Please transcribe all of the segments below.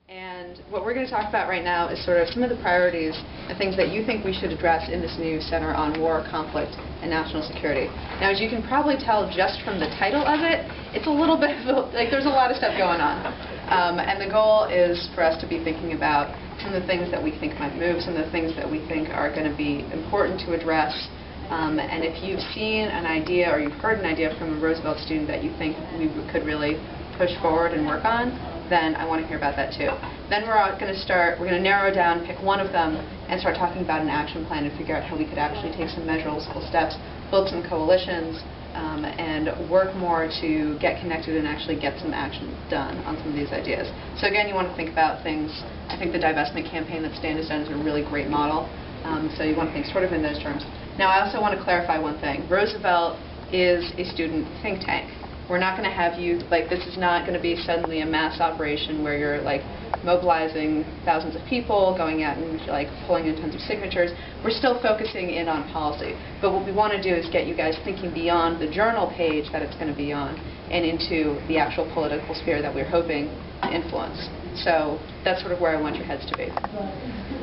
And what we're going to talk about right now is sort of some of the priorities and things that you think we should address in this new Center on War, Conflict, and National Security. Now, as you can probably tell just from the title of it, it's a little bit, like there's a lot of stuff going on. And the goal is for us to be thinking about some of the things that we think might move, some of the things that we think are going to be important to address. And if you've seen an idea or you've heard an idea from a Roosevelt student that you think we could really push forward and work on, then I want to hear about that too. Then we're going to narrow down, pick one of them, and start talking about an action plan and figure out how we could actually take some measurable steps, build some coalitions, and work more to get connected and actually get some action done on some of these ideas. So again, you want to think about things. I think the divestment campaign that Stan has done is a really great model. So you want to think sort of in those terms. Now, I also want to clarify one thing. Roosevelt is a student think tank. We're not going to have you, like, this is not going to be suddenly a mass operation where you're, like, mobilizing thousands of people, going out and, like, pulling in tons of signatures. We're still focusing in on policy. But what we want to do is get you guys thinking beyond the journal page that it's going to be on and into the actual political sphere that we're hoping to influence. So that's sort of where I want your heads to be.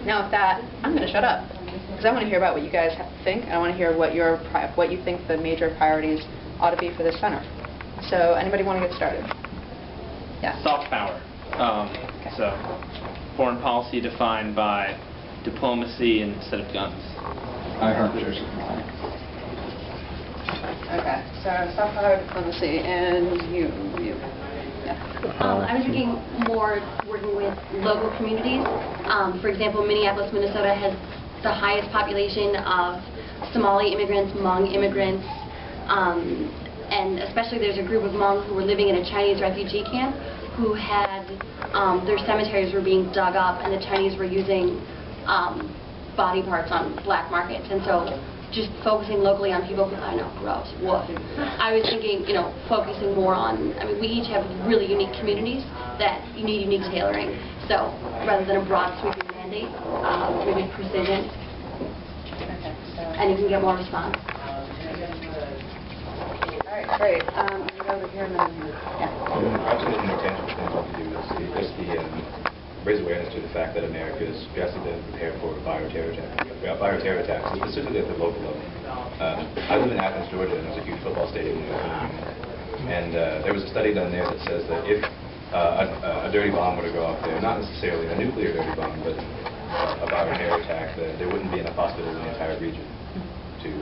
Now, with that, I'm going to shut up because I want to hear about what you guys think. I want to hear what you think the major priorities ought to be for this center. So, anybody want to get started? Yeah. Soft power. Okay. So, foreign policy defined by diplomacy instead of guns. I heard yours. Okay. So, soft power, diplomacy, and you. Yeah. I was thinking more working with local communities. For example, Minneapolis, Minnesota has the highest population of Somali immigrants, Hmong immigrants. And especially there's a group of Hmong who were living in a Chinese refugee camp who had their cemeteries were being dug up and the Chinese were using body parts on black markets. And so just focusing locally on people, I know, gross, woof. I was thinking, you know, focusing more on, I mean, we each have really unique communities that you need unique tailoring. So rather than a broad sweeping mandate, maybe precision. Okay, so and you can get more response. All right, great. Over here and then here. Yeah. I think the more tangible thing we do is raise awareness to the fact that America is drastically prepared for bioterror attacks, specifically at the local level. I live in Athens, Georgia, and there's a huge football stadium in and there was a study done there that says that if a dirty bomb were to go off there, not necessarily a nuclear dirty bomb, but a bioterror attack, that there wouldn't be enough hospitals in the entire region to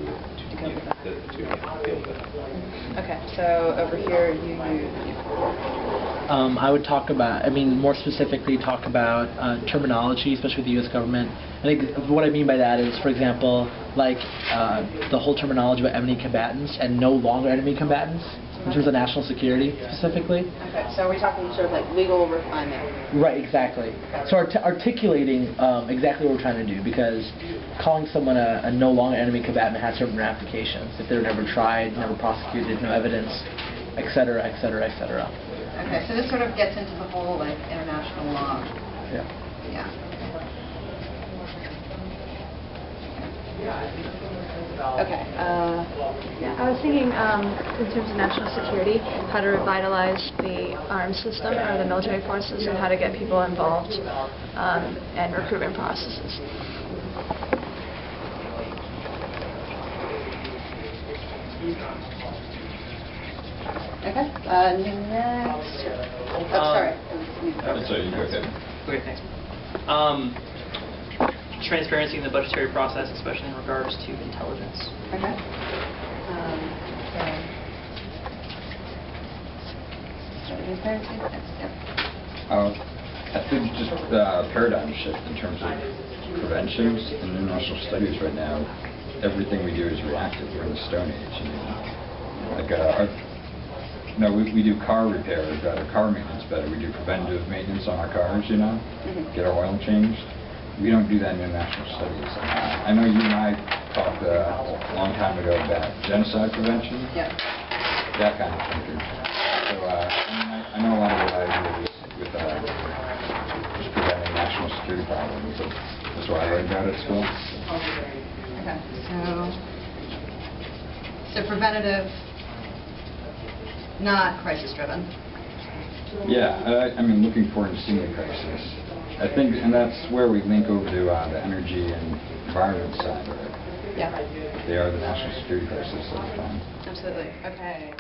deal with it. Okay, so over here, you. I would talk about, more specifically talk about terminology, especially with the U.S. government. I think what I mean by that is, for example, like the whole terminology about enemy combatants and no longer enemy combatants in terms of national security specifically. Okay, so are we talking sort of like legal refinement? Right, exactly. So articulating exactly what we're trying to do, because calling someone a no longer enemy combatant has certain ramifications if they're never tried, never prosecuted, no evidence, et cetera, et cetera, et cetera. Okay, so this sort of gets into the whole like international law. Yeah. Yeah. Okay. Yeah, I was thinking in terms of national security, how to revitalize the arms system or the military forces and how to get people involved and recruitment processes. Okay. Next. Sorry. Sorry, you go ahead. Okay, thanks. Transparency in the budgetary process, especially in regards to intelligence. Okay. Transparency. I think just paradigm shift in terms of preventions and international studies right now. Everything we do is reactive. We're in the Stone Age. Like we do car repair, better, car maintenance better. We do preventative maintenance on our cars, get our oil changed. We don't do that in international studies. I know you and I talked a long time ago about genocide prevention. Yeah. That kind of thinking. So I know a lot of what I do with just preventing national security problems. That's what I learned about at school. Okay. So preventative, not crisis driven. Yeah, I mean, looking forward to seeing the crisis. I think, and that's where we link over to the energy and environment side of it. Yeah. They are the national security crisis of the time. Absolutely. Okay.